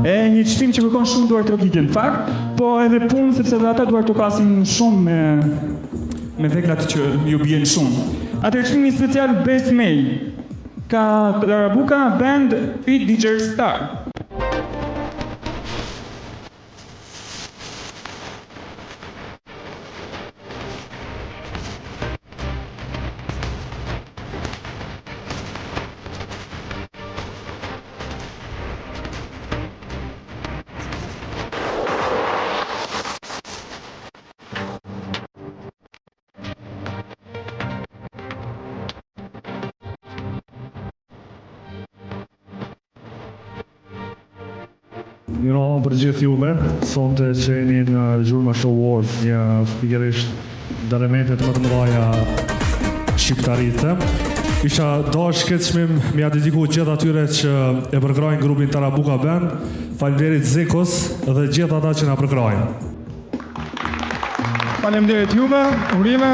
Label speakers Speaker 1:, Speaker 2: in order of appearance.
Speaker 1: E një çmim që kërkon shumë duar trokike në fakt, po edhe punë sepse edhe ata duar trokasin shumë me veglat që ju bien shumë. Atëherë çmimi special Best Male ka Tarabuka Band Fit DJ Star.
Speaker 2: Mirë për gjithë juve, sonte që jeni në Zhurma Show Award, një pikërisht ndërmetet më të mëdha shqiptarite. Isha dash këtë çmim m'ia dediku gjithë atyre që e përkrajnë grupin Tarabuka Band, faleminderit Zekos dhe gjithë ata që na përkrajnë.
Speaker 1: Faleminderit juve, urime.